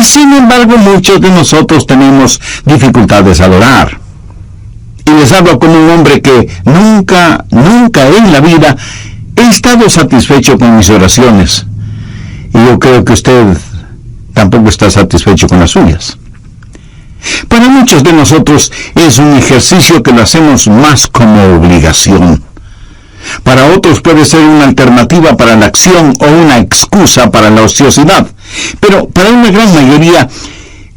sin embargo, muchos de nosotros tenemos dificultades al orar. Y les hablo como un hombre que nunca en la vida he estado satisfecho con mis oraciones. Y yo creo que usted tampoco está satisfecho con las suyas. Para muchos de nosotros es un ejercicio que lo hacemos más como obligación. Para otros puede ser una alternativa para la acción o una excusa para la ociosidad. Pero para una gran mayoría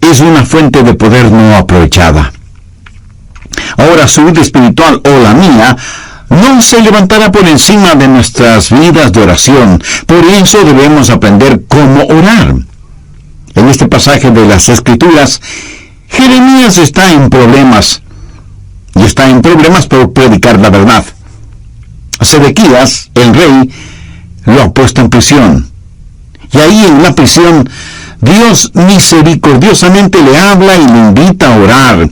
es una fuente de poder no aprovechada. Ahora su vida espiritual o la mía no se levantará por encima de nuestras vidas de oración. Por eso debemos aprender cómo orar. En este pasaje de las Escrituras, Jeremías está en problemas. Y está en problemas por predicar la verdad. Sedequías, el rey, lo ha puesto en prisión. Y ahí en la prisión, Dios misericordiosamente le habla y le invita a orar.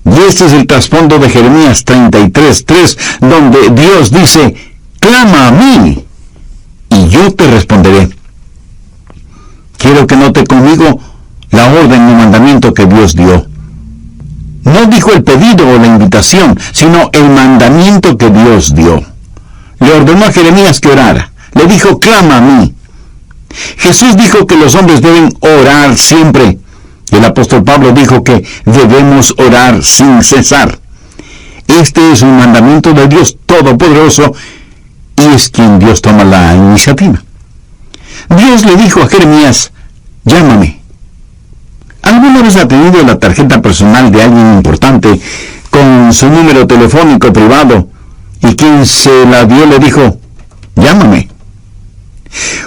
Y este es el trasfondo de Jeremías 33:3, donde Dios dice, clama a mí, y yo te responderé. Quiero que note conmigo la orden y mandamiento que Dios dio. No dijo el pedido o la invitación, sino el mandamiento que Dios dio. Le ordenó a Jeremías que orara. Le dijo, clama a mí. Jesús dijo que los hombres deben orar siempre. El apóstol Pablo dijo que debemos orar sin cesar. Este es un mandamiento de Dios Todopoderoso y es quien Dios toma la iniciativa. Dios le dijo a Jeremías, llámame. ¿Alguna vez ha tenido la tarjeta personal de alguien importante con su número telefónico privado y quien se la dio le dijo, llámame?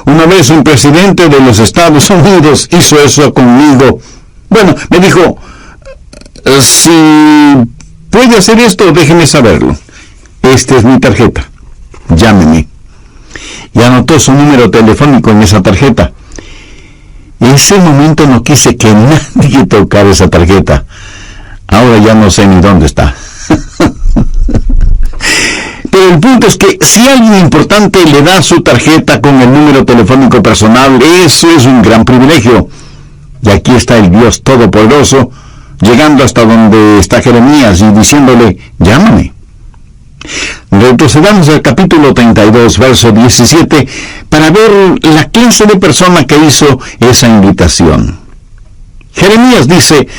Una vez un presidente de los Estados Unidos hizo eso conmigo. Bueno, me dijo, si puede hacer esto, déjeme saberlo. Esta es mi tarjeta. Llámeme. Y anotó su número telefónico en esa tarjeta. En ese momento no quise que nadie tocara esa tarjeta. Ahora ya no sé ni dónde está. Pero el punto es que si alguien importante le da su tarjeta con el número telefónico personal, eso es un gran privilegio. Y aquí está el Dios Todopoderoso, llegando hasta donde está Jeremías y diciéndole, llámame. Retrocedamos al capítulo 32, verso 17, para ver la clase de persona que hizo esa invitación. Jeremías dice,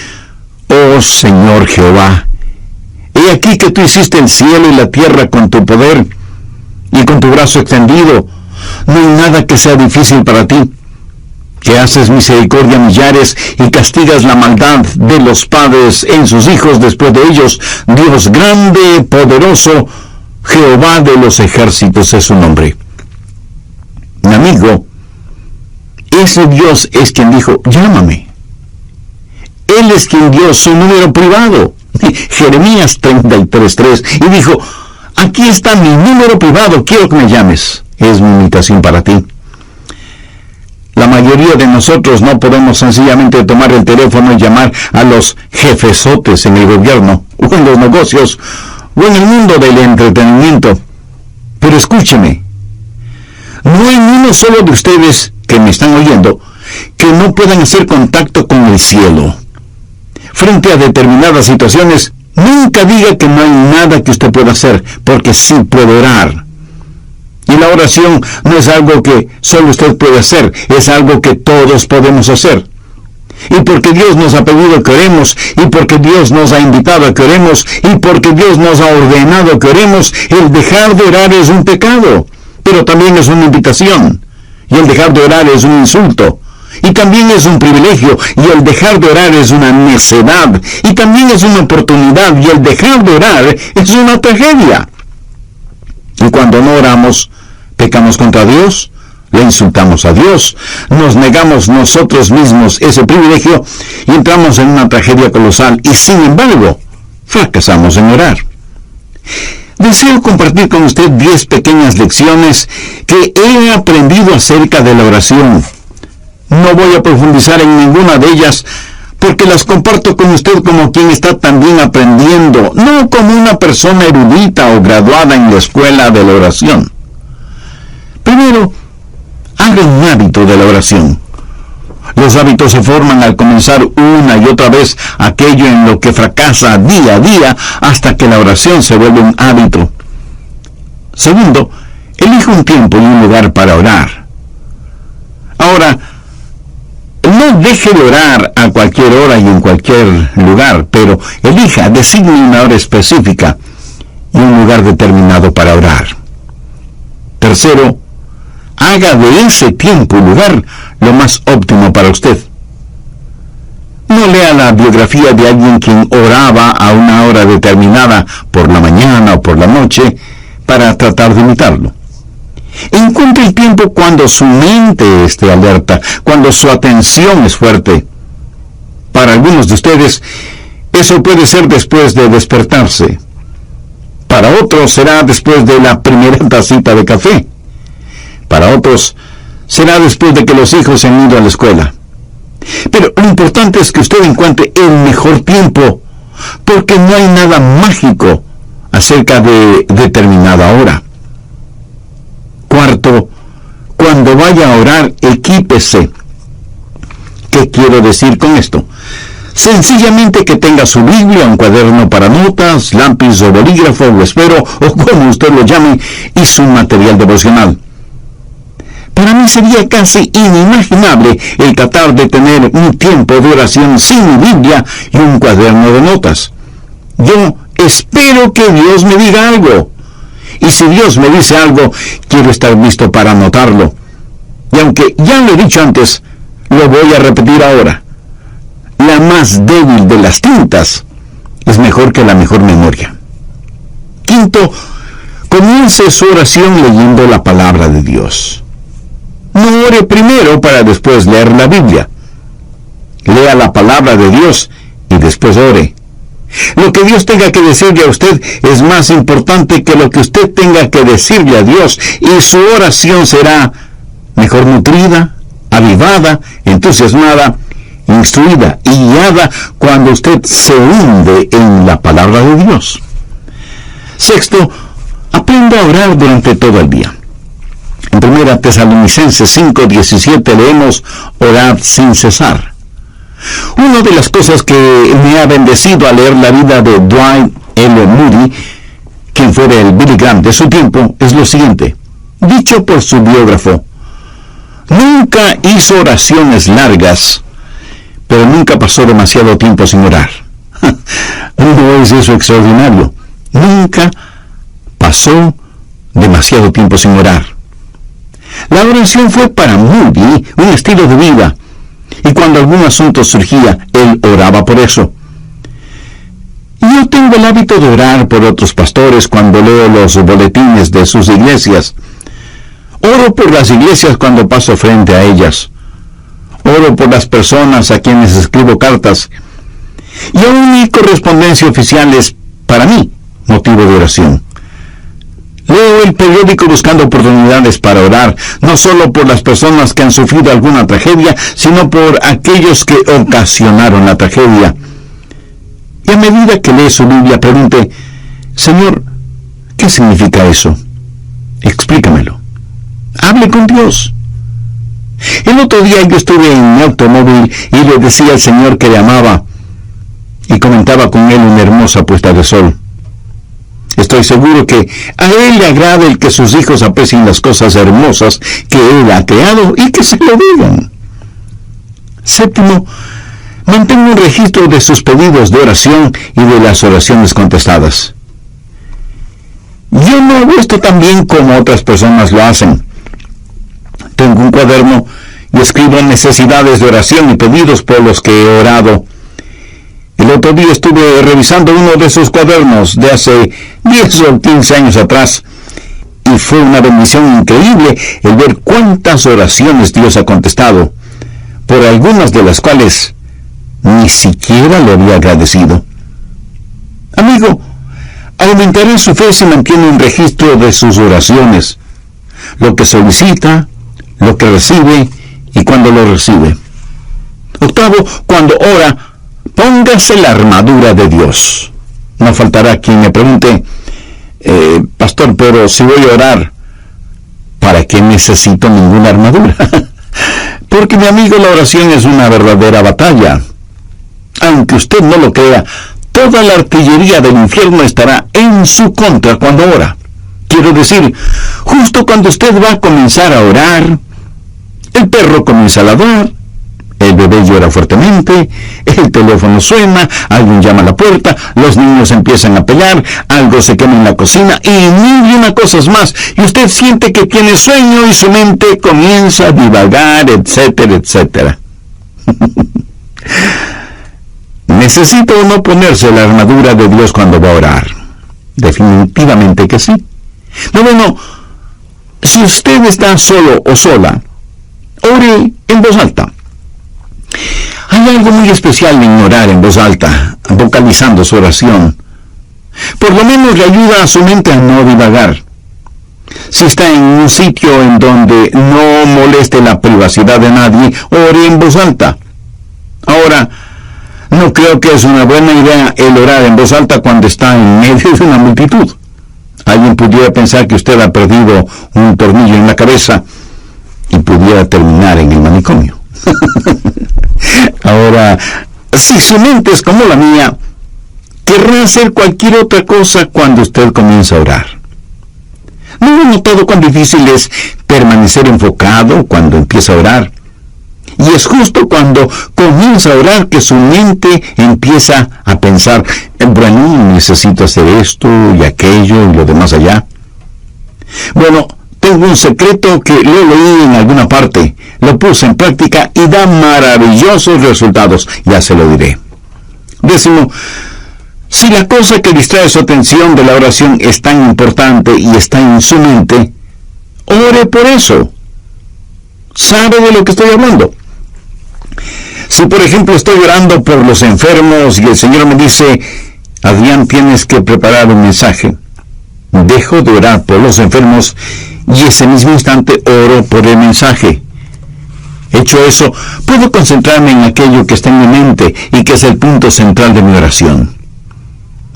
oh Señor Jehová, he aquí que tú hiciste el cielo y la tierra con tu poder y con tu brazo extendido. No hay nada que sea difícil para ti. Que haces misericordia a millares y castigas la maldad de los padres en sus hijos después de ellos. Dios grande, poderoso, Jehová de los ejércitos es su nombre. Mi amigo, ese Dios es quien dijo, llámame. Él es quien dio su número privado. Jeremías 33:3, y dijo, aquí está mi número privado, quiero que me llames. Es mi invitación para ti. La mayoría de nosotros no podemos sencillamente tomar el teléfono y llamar a los jefesotes en el gobierno, o en los negocios, o en el mundo del entretenimiento. Pero escúcheme, no hay ni uno solo de ustedes que me están oyendo que no puedan hacer contacto con el cielo. Frente a determinadas situaciones, nunca diga que no hay nada que usted pueda hacer, porque sí puede orar. Y la oración no es algo que solo usted puede hacer, es algo que todos podemos hacer. Y porque Dios nos ha pedido que oremos, y porque Dios nos ha invitado a que oremos, y porque Dios nos ha ordenado que oremos, el dejar de orar es un pecado, pero también es una invitación. Y el dejar de orar es un insulto. Y también es un privilegio, y el dejar de orar es una necedad, y también es una oportunidad, y el dejar de orar es una tragedia. Y cuando no oramos, pecamos contra Dios, le insultamos a Dios, nos negamos nosotros mismos ese privilegio y entramos en una tragedia colosal, y sin embargo, fracasamos en orar. Deseo compartir con usted 10 pequeñas lecciones que he aprendido acerca de la oración. No voy a profundizar en ninguna de ellas, porque las comparto con usted como quien está también aprendiendo, no como una persona erudita o graduada en la escuela de la oración. Primero, haga un hábito de la oración. Los hábitos se forman al comenzar una y otra vez aquello en lo que fracasa día a día hasta que la oración se vuelve un hábito. Segundo, elige un tiempo y un lugar para orar. Ahora, no deje de orar a cualquier hora y en cualquier lugar, pero designe una hora específica y un lugar determinado para orar. Tercero, haga de ese tiempo y lugar lo más óptimo para usted. No lea la biografía de alguien quien oraba a una hora determinada por la mañana o por la noche para tratar de imitarlo. Encuentre el tiempo cuando su mente esté alerta, cuando su atención es fuerte. Para algunos de ustedes, eso puede ser después de despertarse. Para otros será después de la primera tacita de café. Para otros será después de que los hijos se han ido a la escuela. Pero lo importante es que usted encuentre el mejor tiempo, porque no hay nada mágico acerca de determinada hora. Cuarto, cuando vaya a orar, equípese. ¿Qué quiero decir con esto? Sencillamente que tenga su Biblia, un cuaderno para notas, lápiz o bolígrafo o esfero, o como usted lo llame, y su material devocional. Para mí sería casi inimaginable el tratar de tener un tiempo de oración sin mi Biblia y un cuaderno de notas. Yo espero que Dios me diga algo. Y si Dios me dice algo, quiero estar listo para anotarlo. Y aunque ya lo he dicho antes, lo voy a repetir ahora. La más débil de las tintas es mejor que la mejor memoria. Quinto, comience su oración leyendo la palabra de Dios. No ore primero para después leer la Biblia. Lea la palabra de Dios y después ore. Lo que Dios tenga que decirle a usted es más importante que lo que usted tenga que decirle a Dios, y su oración será mejor nutrida, avivada, entusiasmada, instruida y guiada cuando usted se hunde en la palabra de Dios. Sexto, aprenda a orar durante todo el día. En 1 Tesalonicenses 5:17 leemos: orad sin cesar. Una de las cosas que me ha bendecido al leer la vida de Dwight L. Moody, quien fuera el Billy Graham de su tiempo, es lo siguiente. Dicho por su biógrafo: nunca hizo oraciones largas, pero nunca pasó demasiado tiempo sin orar. ¿No es eso extraordinario? Nunca pasó demasiado tiempo sin orar. La oración fue para Moody un estilo de vida, y cuando algún asunto surgía, él oraba por eso. Yo tengo el hábito de orar por otros pastores cuando leo los boletines de sus iglesias. Oro por las iglesias cuando paso frente a ellas. Oro por las personas a quienes escribo cartas. Y aún mi correspondencia oficial es, para mí, motivo de oración. Leo el periódico buscando oportunidades para orar, no solo por las personas que han sufrido alguna tragedia, sino por aquellos que ocasionaron la tragedia. Y a medida que lee su Biblia, pregunte: Señor, ¿qué significa eso? Explícamelo. Hable con Dios. El otro día yo estuve en mi automóvil y le decía al Señor que le amaba, y comentaba con él una hermosa puesta de sol. Estoy seguro que a Él le agrada el que sus hijos aprecien las cosas hermosas que Él ha creado y que se lo digan. Séptimo, mantenga un registro de sus pedidos de oración y de las oraciones contestadas. Yo no hago esto tan bien como otras personas lo hacen. Tengo un cuaderno y escribo necesidades de oración y pedidos por los que he orado. El otro día estuve revisando uno de esos cuadernos de hace 10 o 15 años atrás, y fue una bendición increíble el ver cuántas oraciones Dios ha contestado, por algunas de las cuales ni siquiera lo había agradecido. Amigo, aumentará su fe si mantiene un registro de sus oraciones, lo que solicita, lo que recibe y cuando lo recibe. Octavo, cuando ora, póngase la armadura de Dios. No faltará quien me pregunte: pastor, pero si voy a orar, ¿para qué necesito ninguna armadura? Porque, mi amigo, la oración es una verdadera batalla. Aunque usted no lo crea, toda la artillería del infierno estará en su contra cuando ora. Quiero decir, justo cuando usted va a comenzar a orar, el perro comienza a ladrar, el bebé llora fuertemente, el teléfono suena, alguien llama a la puerta, los niños empiezan a pelear, algo se quema en la cocina y mil y una cosas más. Y usted siente que tiene sueño y su mente comienza a divagar, etcétera, etcétera. ¿Necesita uno ponerse la armadura de Dios cuando va a orar? Definitivamente que sí. No, bueno, si usted está solo o sola, ore en voz alta. Hay algo muy especial en orar en voz alta, vocalizando su oración. Por lo menos le ayuda a su mente a no divagar. Si está en un sitio en donde no moleste la privacidad de nadie, ore en voz alta. Ahora, no creo que es una buena idea el orar en voz alta cuando está en medio de una multitud. Alguien pudiera pensar que usted ha perdido un tornillo en la cabeza y pudiera terminar en el manicomio. Ahora, si su mente es como la mía, querrá hacer cualquier otra cosa cuando usted comienza a orar. ¿No ha notado cuán difícil es permanecer enfocado cuando empieza a orar? Y es justo cuando comienza a orar que su mente empieza a pensar, bueno, necesito hacer esto y aquello y lo demás allá. Bueno, tengo un secreto que lo leí en alguna parte, lo puse en práctica y da maravillosos resultados, ya se lo diré. 10. Si la cosa que distrae su atención de la oración es tan importante y está en su mente, ore por eso. ¿Sabe de lo que estoy hablando? Si, por ejemplo, estoy orando por los enfermos y el Señor me dice, Adrián, tienes que preparar un mensaje, dejo de orar por los enfermos y ese mismo instante oro por el mensaje. Hecho eso, puedo concentrarme en aquello que está en mi mente y que es el punto central de mi oración.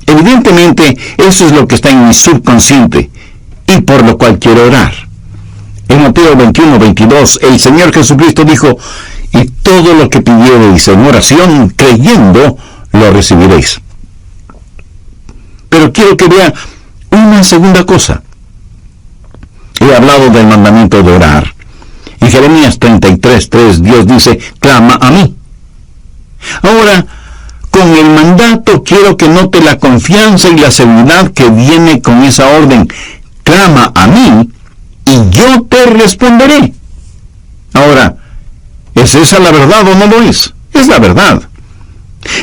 Evidentemente, eso es lo que está en mi subconsciente y por lo cual quiero orar. En Mateo 21:22, el Señor Jesucristo dijo, y todo lo que pidiereis en oración, creyendo, lo recibiréis. Pero quiero que vea una segunda cosa. He hablado del mandamiento de orar. En Jeremías 33:3, Dios dice, clama a mí. Ahora, con el mandato quiero que note la confianza y la seguridad que viene con esa orden. Clama a mí y yo te responderé. Ahora, ¿es esa la verdad o no lo es? Es la verdad.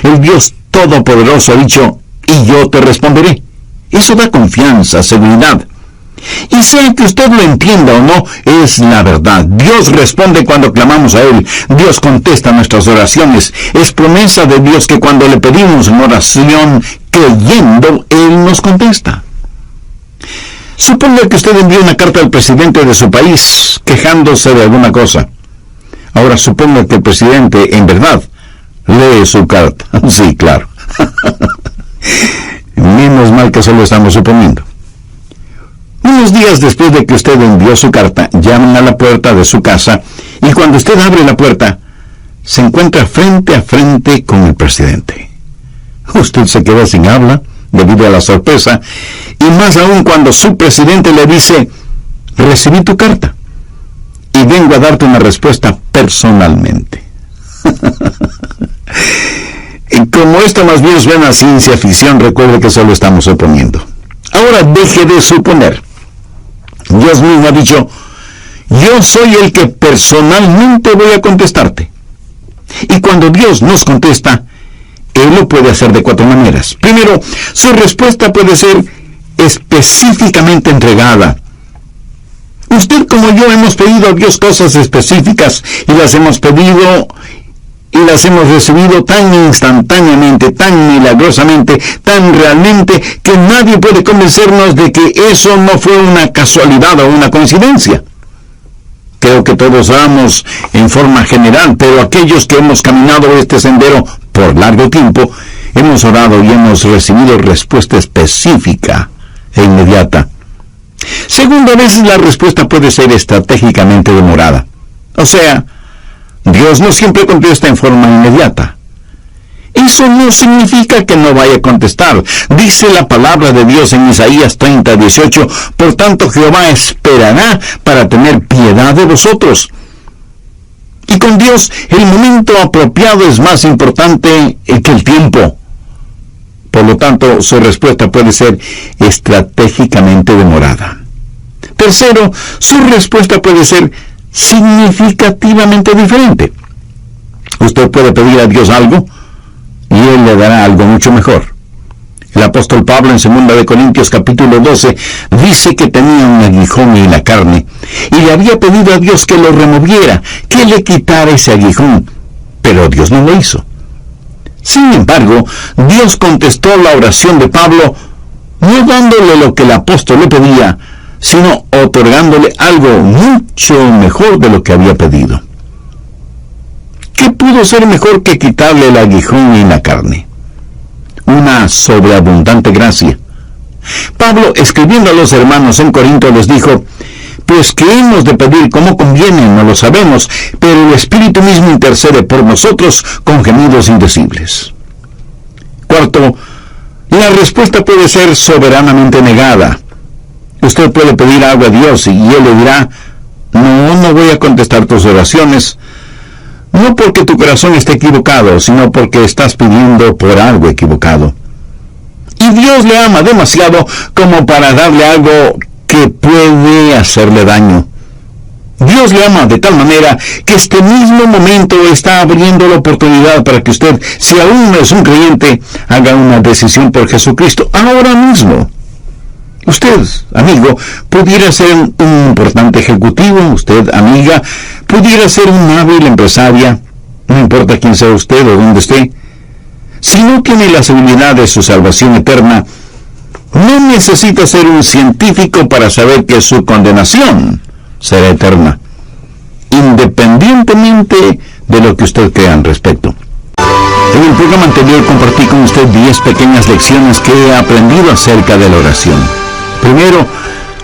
El Dios Todopoderoso ha dicho, y yo te responderé. Eso da confianza, seguridad. Y sea que usted lo entienda o no, es la verdad. Dios responde cuando clamamos a Él. Dios contesta nuestras oraciones. Es promesa de Dios que cuando le pedimos en oración, creyendo, Él nos contesta. Suponga que usted envió una carta al presidente de su país, quejándose de alguna cosa. Ahora suponga que el presidente, en verdad, lee su carta. Sí, claro. Menos mal que solo estamos suponiendo. Unos días después de que usted envió su carta, llaman a la puerta de su casa y cuando usted abre la puerta, se encuentra frente a frente con el presidente. Usted se queda sin habla debido a la sorpresa y más aún cuando su presidente le dice, recibí tu carta y vengo a darte una respuesta personalmente. Y como esto más bien suena a ciencia ficción, recuerde que solo estamos suponiendo. Ahora deje de suponer. Dios mismo ha dicho, yo soy el que personalmente voy a contestarte. Y cuando Dios nos contesta, Él lo puede hacer de 4 maneras. Primero, su respuesta puede ser específicamente entregada. Usted como yo hemos pedido a Dios cosas específicas y las hemos pedido y las hemos recibido tan instantáneamente, tan milagrosamente, tan realmente, que nadie puede convencernos de que eso no fue una casualidad o una coincidencia. Creo que todos oramos en forma general, pero aquellos que hemos caminado este sendero por largo tiempo, hemos orado y hemos recibido respuesta específica e inmediata. Segundo, a veces la respuesta puede ser estratégicamente demorada. O sea, Dios no siempre contesta en forma inmediata. Eso no significa que no vaya a contestar. Dice la palabra de Dios en Isaías 30:18, por tanto Jehová esperará para tener piedad de vosotros. Y con Dios el momento apropiado es más importante que el tiempo. Por lo tanto, su respuesta puede ser estratégicamente demorada. Tercero, su respuesta puede ser significativamente diferente. Usted puede pedir a Dios algo y Él le dará algo mucho mejor. El apóstol Pablo en 2 Corintios capítulo 12 dice que tenía un aguijón en la carne y le había pedido a Dios que lo removiera, que le quitara ese aguijón, pero Dios no lo hizo. Sin embargo, Dios contestó la oración de Pablo no dándole lo que el apóstol le pedía, sino otorgándole algo mucho mejor de lo que había pedido. ¿Qué pudo ser mejor que quitarle el aguijón en la carne? Una sobreabundante gracia. Pablo, escribiendo a los hermanos en Corinto, les dijo: pues que hemos de pedir como conviene, no lo sabemos, pero el Espíritu mismo intercede por nosotros con gemidos indecibles. Cuarto, la respuesta puede ser soberanamente negada. Usted puede pedir algo a Dios y Él le dirá: no voy a contestar tus oraciones, no porque tu corazón esté equivocado, sino porque estás pidiendo por algo equivocado. Y Dios le ama demasiado como para darle algo que puede hacerle daño. Dios le ama de tal manera que este mismo momento está abriendo la oportunidad para que usted, si aún no es un creyente, haga una decisión por Jesucristo ahora mismo. Usted, amigo, pudiera ser un importante ejecutivo. Usted, amiga, pudiera ser una hábil empresaria. No importa quién sea usted o dónde esté. Si no tiene la seguridad de su salvación eterna, no necesita ser un científico para saber que su condenación será eterna, independientemente de lo que usted crea al respecto. En el programa anterior compartí con usted 10 pequeñas lecciones que he aprendido acerca de la oración. Primero,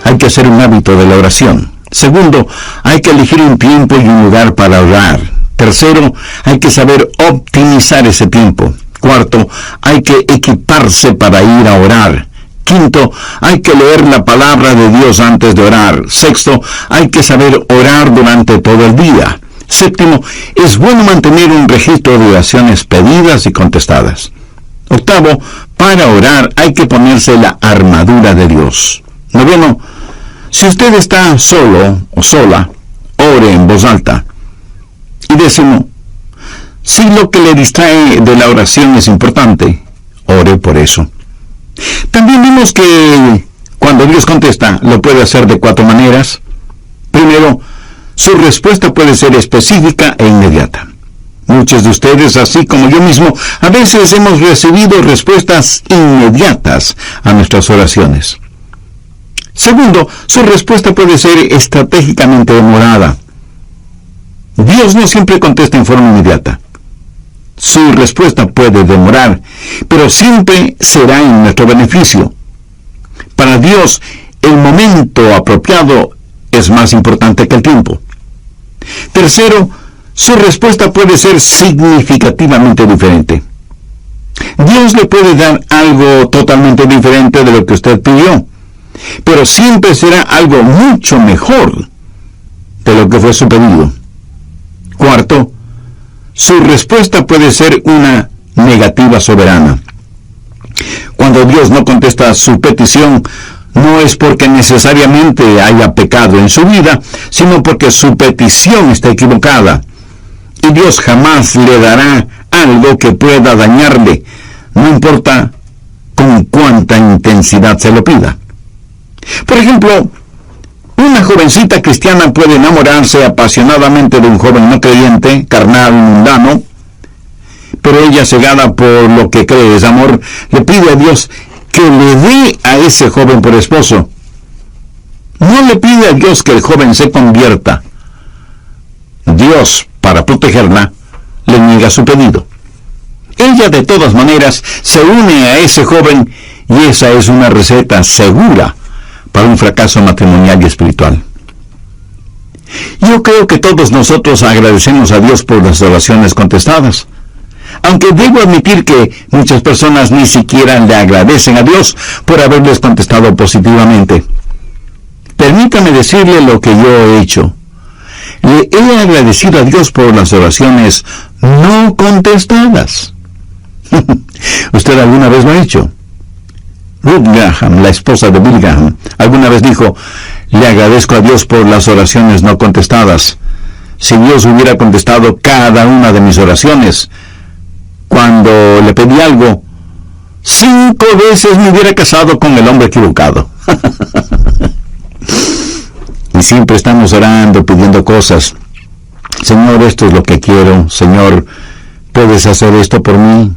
hay que hacer un hábito de la oración. Segundo, hay que elegir un tiempo y un lugar para orar. Tercero, hay que saber optimizar ese tiempo. Cuarto, hay que equiparse para ir a orar. Quinto, hay que leer la palabra de Dios antes de orar. Sexto, hay que saber orar durante todo el día. Séptimo, es bueno mantener un registro de oraciones pedidas y contestadas. Octavo, para orar hay que ponerse la armadura de Dios. Noveno, si usted está solo o sola, ore en voz alta. Y décimo, si lo que le distrae de la oración es importante, ore por eso. También vimos que cuando Dios contesta, lo puede hacer de 4 maneras. Primero, su respuesta puede ser específica e inmediata. Muchos de ustedes, así como yo mismo, a veces hemos recibido respuestas inmediatas a nuestras oraciones. Segundo, su respuesta puede ser estratégicamente demorada. Dios no siempre contesta en forma inmediata. Su respuesta puede demorar, pero siempre será en nuestro beneficio. Para Dios, el momento apropiado es más importante que el tiempo. Tercero, su respuesta puede ser significativamente diferente. Dios le puede dar algo totalmente diferente de lo que usted pidió, pero siempre será algo mucho mejor de lo que fue su pedido. Cuarto, su respuesta puede ser una negativa soberana. Cuando Dios no contesta su petición, no es porque necesariamente haya pecado en su vida, sino porque su petición está equivocada. Y Dios jamás le dará algo que pueda dañarle, no importa con cuánta intensidad se lo pida. Por ejemplo, una jovencita cristiana puede enamorarse apasionadamente de un joven no creyente, carnal, mundano, pero ella, cegada por lo que cree es amor, le pide a Dios que le dé a ese joven por esposo. No le pide a Dios que el joven se convierta. Dios, para protegerla, le niega su pedido. Ella, de todas maneras, se une a ese joven y esa es una receta segura para un fracaso matrimonial y espiritual. Yo creo que todos nosotros agradecemos a Dios por las oraciones contestadas. Aunque debo admitir que muchas personas ni siquiera le agradecen a Dios por haberles contestado positivamente. Permítame decirle lo que yo he hecho. Le he agradecido a Dios por las oraciones no contestadas. ¿Usted alguna vez lo ha hecho? Ruth Graham, la esposa de Bill Graham, alguna vez dijo: le agradezco a Dios por las oraciones no contestadas. Si Dios hubiera contestado cada una de mis oraciones, cuando le pedí algo, 5 veces me hubiera casado con el hombre equivocado. Y siempre estamos orando, pidiendo cosas. Señor, esto es lo que quiero. Señor, ¿puedes hacer esto por mí?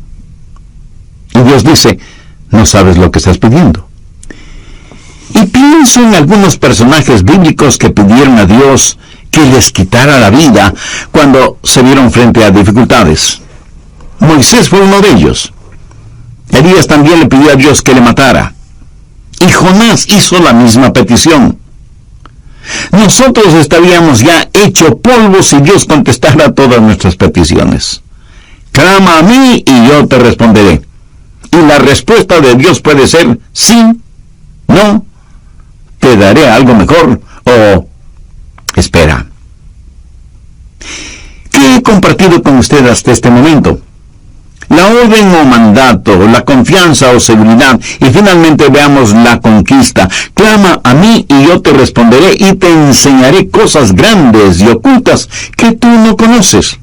Y Dios dice: no sabes lo que estás pidiendo. Y pienso en algunos personajes bíblicos que pidieron a Dios que les quitara la vida cuando se vieron frente a dificultades. Moisés fue uno de ellos. Elías también le pidió a Dios que le matara. Y Jonás hizo la misma petición. Nosotros estaríamos ya hecho polvo si Dios contestara todas nuestras peticiones. Clama a mí y yo te responderé. Y la respuesta de Dios puede ser sí, no, te daré algo mejor o espera. ¿Qué he compartido con usted hasta este momento? La orden o mandato, la confianza o seguridad, y finalmente veamos la conquista. Clama a mí y yo te responderé y te enseñaré cosas grandes y ocultas que tú no conoces.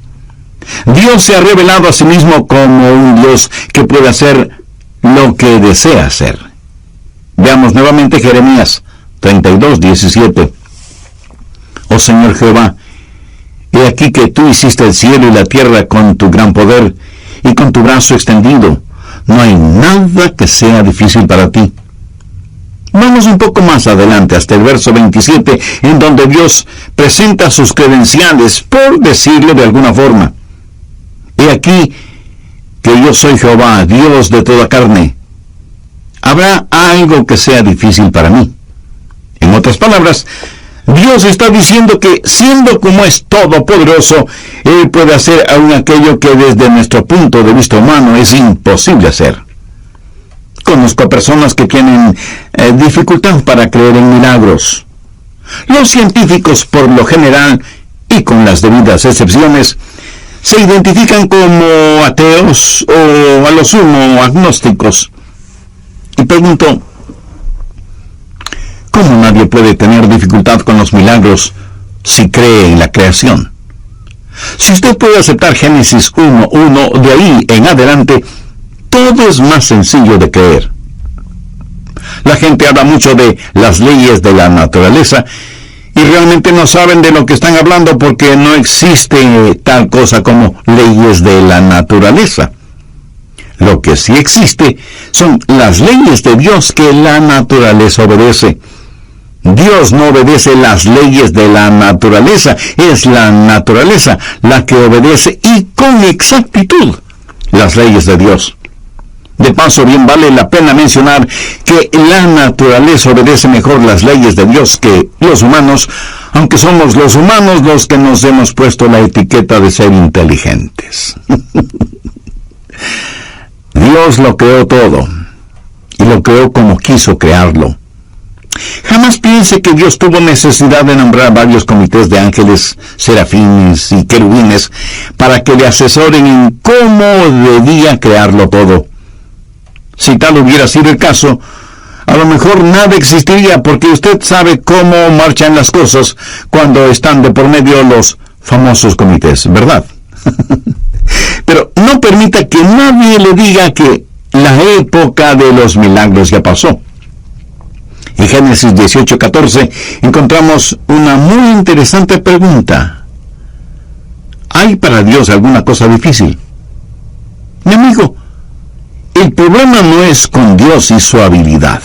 Dios se ha revelado a sí mismo como un Dios que puede hacer lo que desea hacer. Veamos nuevamente Jeremías 32:17. Oh Señor Jehová, he aquí que tú hiciste el cielo y la tierra con tu gran poder y con tu brazo extendido. No hay nada que sea difícil para ti. Vamos un poco más adelante hasta el verso 27, en donde Dios presenta sus credenciales, por decirlo de alguna forma. He aquí que yo soy Jehová, Dios de toda carne. ¿Habrá algo que sea difícil para mí? En otras palabras, Dios está diciendo que, siendo como es todopoderoso, Él puede hacer aún aquello que desde nuestro punto de vista humano es imposible hacer. Conozco a personas que tienen dificultad para creer en milagros. Los científicos, por lo general, y con las debidas excepciones, se identifican como ateos o a lo sumo agnósticos. Y pregunto, ¿cómo nadie puede tener dificultad con los milagros si cree en la creación? Si usted puede aceptar Génesis 1:1, de ahí en adelante, todo es más sencillo de creer. La gente habla mucho de las leyes de la naturaleza y realmente no saben de lo que están hablando porque no existe tal cosa como leyes de la naturaleza. Lo que sí existe son las leyes de Dios que la naturaleza obedece. Dios no obedece las leyes de la naturaleza, es la naturaleza la que obedece y con exactitud las leyes de Dios. De paso, bien vale la pena mencionar que la naturaleza obedece mejor las leyes de Dios que los humanos, aunque somos los humanos los que nos hemos puesto la etiqueta de ser inteligentes. Dios lo creó todo, y lo creó como quiso crearlo. Jamás piense que Dios tuvo necesidad de nombrar varios comités de ángeles, serafines y querubines para que le asesoren en cómo debía crearlo todo. Si tal hubiera sido el caso, a lo mejor nada existiría, porque usted sabe cómo marchan las cosas cuando están de por medio los famosos comités, ¿verdad? Pero no permita que nadie le diga que la época de los milagros ya pasó. En Génesis 18:14 encontramos una muy interesante pregunta. ¿Hay para Dios alguna cosa difícil? Mi amigo, el problema no es con Dios y su habilidad.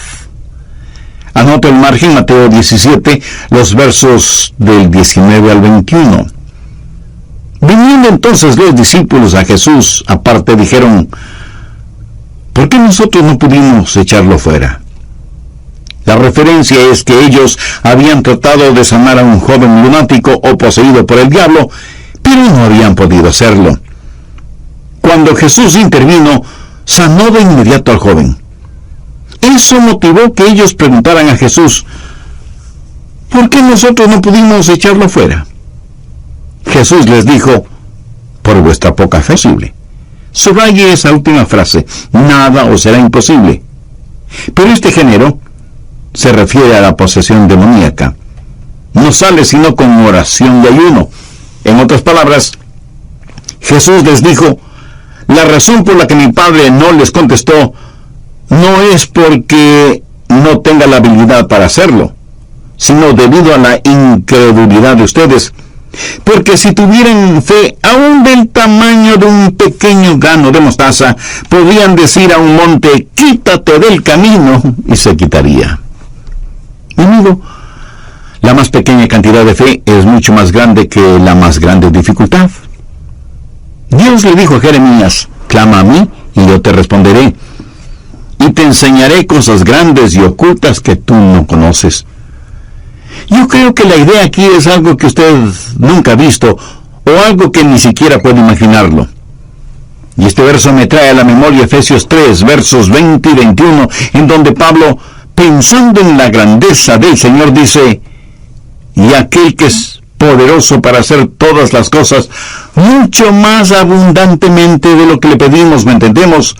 Anota el margen Mateo 17, los versos del 19 al 21. Viniendo entonces los discípulos a Jesús aparte, dijeron: ¿por qué nosotros no pudimos echarlo fuera? La referencia es que ellos habían tratado de sanar a un joven lunático o poseído por el diablo, pero no habían podido hacerlo. Cuando Jesús intervino, sanó de inmediato al joven. Eso motivó que ellos preguntaran a Jesús, ¿por qué nosotros no pudimos echarlo fuera? Jesús les dijo, por vuestra poca fe. Subraye esa última frase, nada os será imposible. Pero este género se refiere a la posesión demoníaca. No sale sino con oración y ayuno. En otras palabras, Jesús les dijo, la razón por la que mi Padre no les contestó no es porque no tenga la habilidad para hacerlo, sino debido a la incredulidad de ustedes. Porque si tuvieran fe aún del tamaño de un pequeño grano de mostaza, podrían decir a un monte, quítate del camino, y se quitaría. Mi amigo, la más pequeña cantidad de fe es mucho más grande que la más grande dificultad. Dios le dijo a Jeremías, clama a mí y yo te responderé, y te enseñaré cosas grandes y ocultas que tú no conoces. Yo creo que la idea aquí es algo que usted nunca ha visto, o algo que ni siquiera puede imaginarlo. Y este verso me trae a la memoria Efesios 3, versos 20 y 21, en donde Pablo, pensando en la grandeza del Señor, dice, y aquel que es poderoso para hacer todas las cosas, mucho más abundantemente de lo que le pedimos, ¿me entendemos?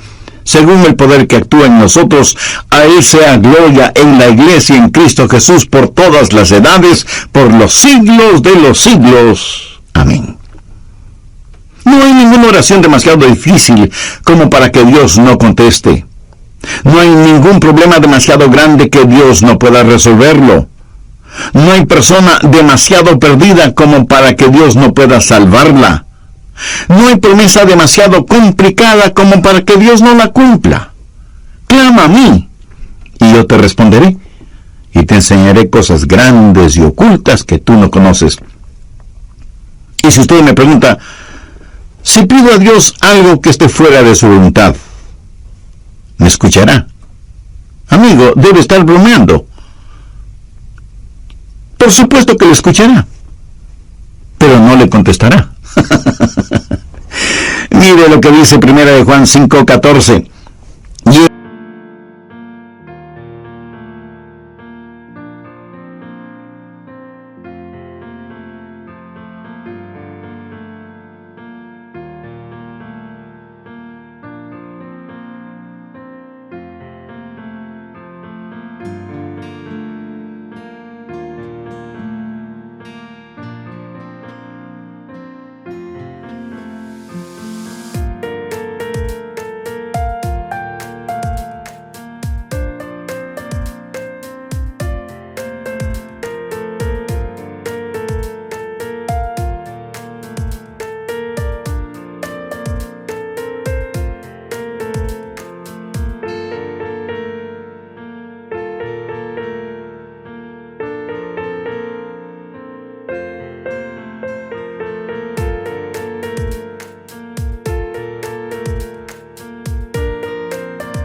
Según el poder que actúa en nosotros, a Él sea gloria en la Iglesia en Cristo Jesús por todas las edades, por los siglos de los siglos. Amén. No hay ninguna oración demasiado difícil como para que Dios no conteste. No hay ningún problema demasiado grande que Dios no pueda resolverlo. No hay persona demasiado perdida como para que Dios no pueda salvarla. No hay promesa demasiado complicada como para que Dios no la cumpla. Clama a mí, y yo te responderé, y te enseñaré cosas grandes y ocultas que tú no conoces. Y si usted me pregunta, si pido a Dios algo que esté fuera de su voluntad, ¿me escuchará? Amigo, debe estar bromeando. Por supuesto que le escuchará, pero no le contestará. Mire lo que dice 1 Juan 5:14.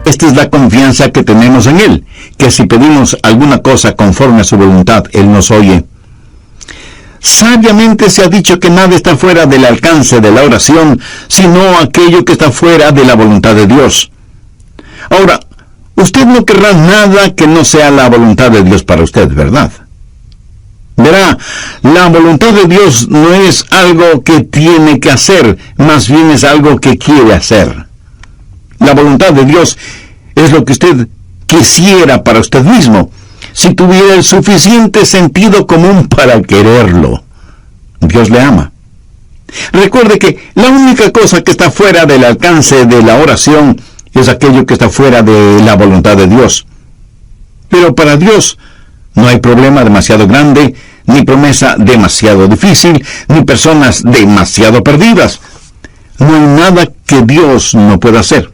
Esta es la confianza que tenemos en Él, que si pedimos alguna cosa conforme a su voluntad, Él nos oye. Sabiamente se ha dicho que nada está fuera del alcance de la oración, sino aquello que está fuera de la voluntad de Dios. Ahora, usted no querrá nada que no sea la voluntad de Dios para usted, ¿verdad? Verá, la voluntad de Dios no es algo que tiene que hacer, más bien es algo que quiere hacer. La voluntad de Dios es lo que usted quisiera para usted mismo, si tuviera el suficiente sentido común para quererlo. Dios le ama. Recuerde que la única cosa que está fuera del alcance de la oración es aquello que está fuera de la voluntad de Dios. Pero para Dios no hay problema demasiado grande, ni promesa demasiado difícil, ni personas demasiado perdidas. No hay nada que Dios no pueda hacer.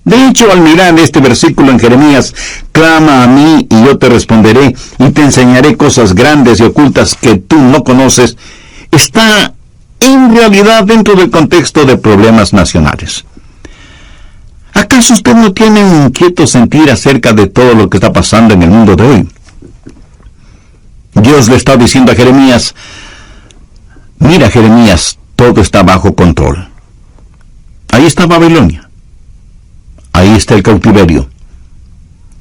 De hecho, al mirar este versículo en Jeremías, clama a mí y yo te responderé y te enseñaré cosas grandes y ocultas que tú no conoces, está en realidad dentro del contexto de problemas nacionales. ¿Acaso usted no tiene un inquieto sentir acerca de todo lo que está pasando en el mundo de hoy? Dios le está diciendo a Jeremías: mira, Jeremías, todo está bajo control. Ahí está Babilonia. Ahí está el cautiverio.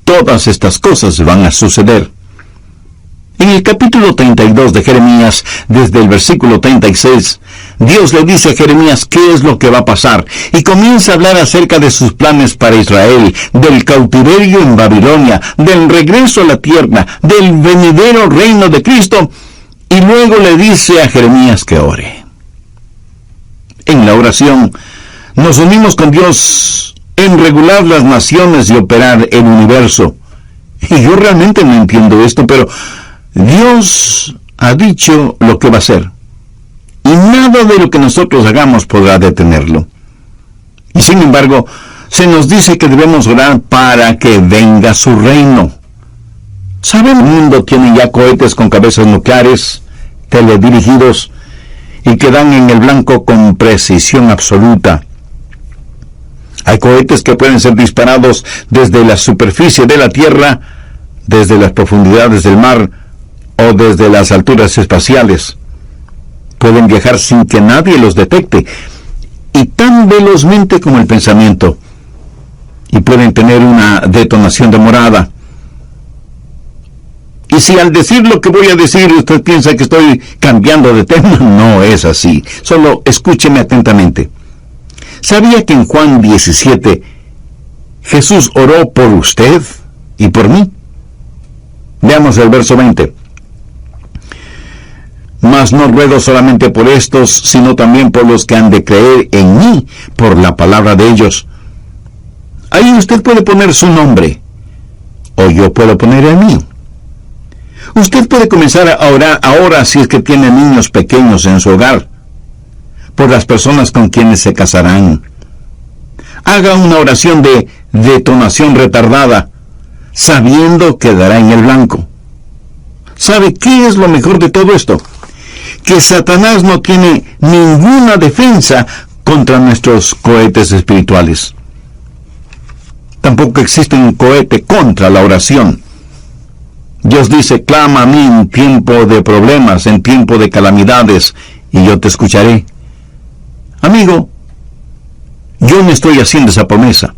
Todas estas cosas van a suceder. En el capítulo 32 de Jeremías, desde el versículo 36, Dios le dice a Jeremías qué es lo que va a pasar, y comienza a hablar acerca de sus planes para Israel, del cautiverio en Babilonia, del regreso a la tierra, del venidero reino de Cristo, y luego le dice a Jeremías que ore. En la oración, nos unimos con Dios en regular las naciones y operar el universo. Y yo realmente no entiendo esto, pero Dios ha dicho lo que va a hacer, y nada de lo que nosotros hagamos podrá detenerlo. Y sin embargo, se nos dice que debemos orar para que venga su reino. ¿Saben? El mundo tiene ya cohetes con cabezas nucleares, teledirigidos, y que dan en el blanco con precisión absoluta. Hay cohetes que pueden ser disparados desde la superficie de la Tierra, desde las profundidades del mar, o desde las alturas espaciales. Pueden viajar sin que nadie los detecte, y tan velozmente como el pensamiento, y pueden tener una detonación demorada. Y si al decir lo que voy a decir usted piensa que estoy cambiando de tema, no es así. Solo escúcheme atentamente. ¿Sabía que en Juan 17 Jesús oró por usted y por mí? Veamos el verso 20. Mas no ruego solamente por estos, sino también por los que han de creer en mí, por la palabra de ellos. Ahí usted puede poner su nombre, o yo puedo poner el mío. Usted puede comenzar a orar ahora si es que tiene niños pequeños en su hogar, por las personas con quienes se casarán. Haga una oración de detonación retardada, sabiendo que dará en el blanco. ¿Sabe qué es lo mejor de todo esto? Que Satanás no tiene ninguna defensa contra nuestros cohetes espirituales. Tampoco existe un cohete contra la oración. Dios dice: clama a mí en tiempo de problemas, en tiempo de calamidades, y yo te escucharé. Amigo, yo no estoy haciendo esa promesa.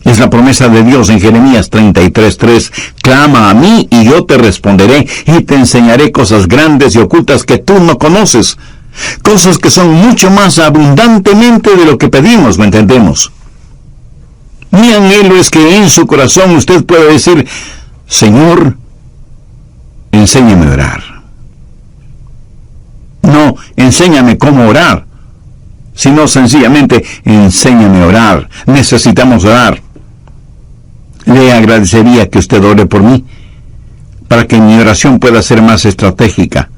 Es la promesa de Dios en Jeremías 33:3. Clama a mí y yo te responderé y te enseñaré cosas grandes y ocultas que tú no conoces. Cosas que son mucho más abundantemente de lo que pedimos, ¿me entendemos? Mi anhelo es que en su corazón usted pueda decir: Señor, enséñame a orar. No, enséñame cómo orar, sino sencillamente enséñame a orar. Necesitamos orar. Le agradecería que usted ore por mí, para que mi oración pueda ser más estratégica.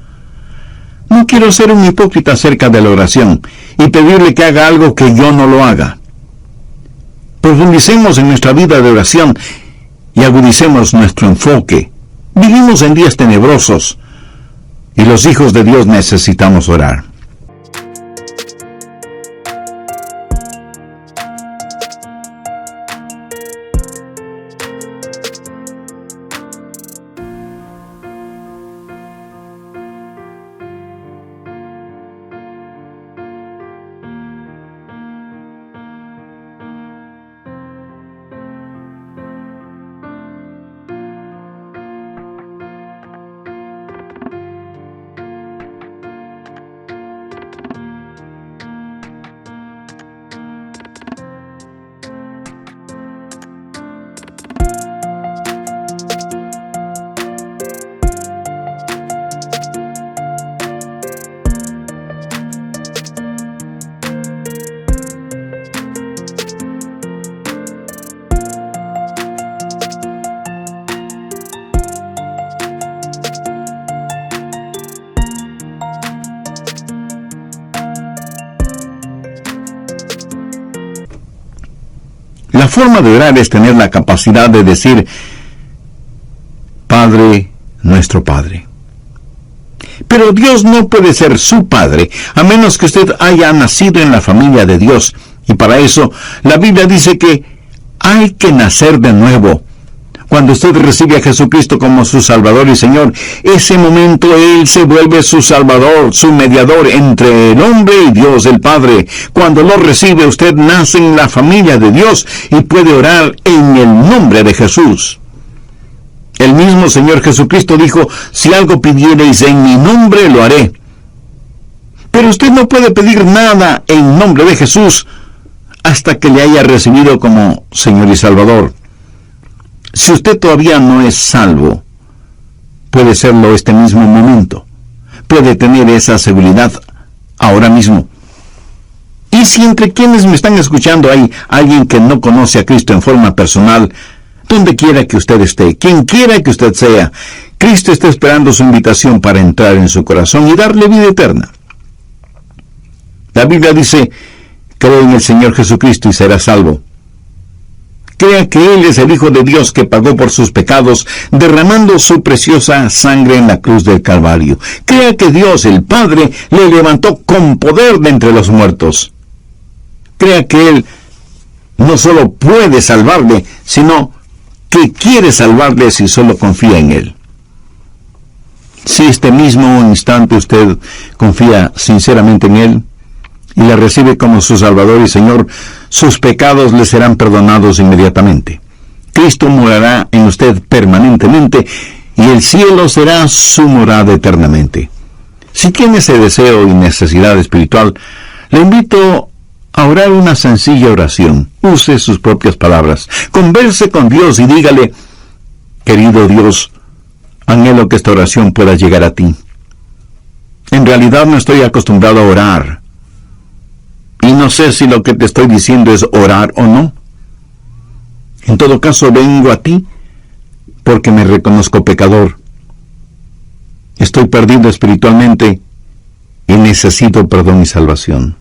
No quiero ser un hipócrita acerca de la oración y pedirle que haga algo que yo no lo haga. Profundicemos en nuestra vida de oración y agudicemos nuestro enfoque. Vivimos en días tenebrosos y los hijos de Dios necesitamos orar. La forma de orar es tener la capacidad de decir: Padre, nuestro Padre. Pero Dios no puede ser su Padre, a menos que usted haya nacido en la familia de Dios Y para eso, la Biblia dice que hay que nacer de nuevo. Cuando usted recibe a Jesucristo como su Salvador y Señor, ese momento Él se vuelve su Salvador, su mediador entre el hombre y Dios el Padre. Cuando lo recibe, usted nace en la familia de Dios y puede orar en el nombre de Jesús. El mismo Señor Jesucristo dijo, si algo pidiereis en mi nombre, lo haré. Pero usted no puede pedir nada en nombre de Jesús hasta que le haya recibido como Señor y Salvador. Si usted todavía no es salvo, puede serlo este mismo momento. Puede tener esa seguridad ahora mismo. Y si entre quienes me están escuchando hay alguien que no conoce a Cristo en forma personal, donde quiera que usted esté, quien quiera que usted sea, Cristo está esperando su invitación para entrar en su corazón y darle vida eterna. La Biblia dice, cree en el Señor Jesucristo y será salvo. Crea que Él es el Hijo de Dios que pagó por sus pecados, derramando su preciosa sangre en la cruz del Calvario. Crea que Dios, el Padre, le levantó con poder de entre los muertos. Crea que Él no solo puede salvarle, sino que quiere salvarle si solo confía en Él. Si este mismo instante usted confía sinceramente en Él y le recibe como su Salvador y Señor, sus pecados le serán perdonados inmediatamente. Cristo morará en usted permanentemente y el cielo será su morada eternamente. Si tiene ese deseo y necesidad espiritual, le invito a orar una sencilla oración. Use sus propias palabras. Converse con Dios y dígale, querido Dios, anhelo que esta oración pueda llegar a ti. En realidad no estoy acostumbrado a orar. Y no sé si lo que te estoy diciendo es orar o no. En todo caso, vengo a ti porque me reconozco pecador. Estoy perdido espiritualmente y necesito perdón y salvación.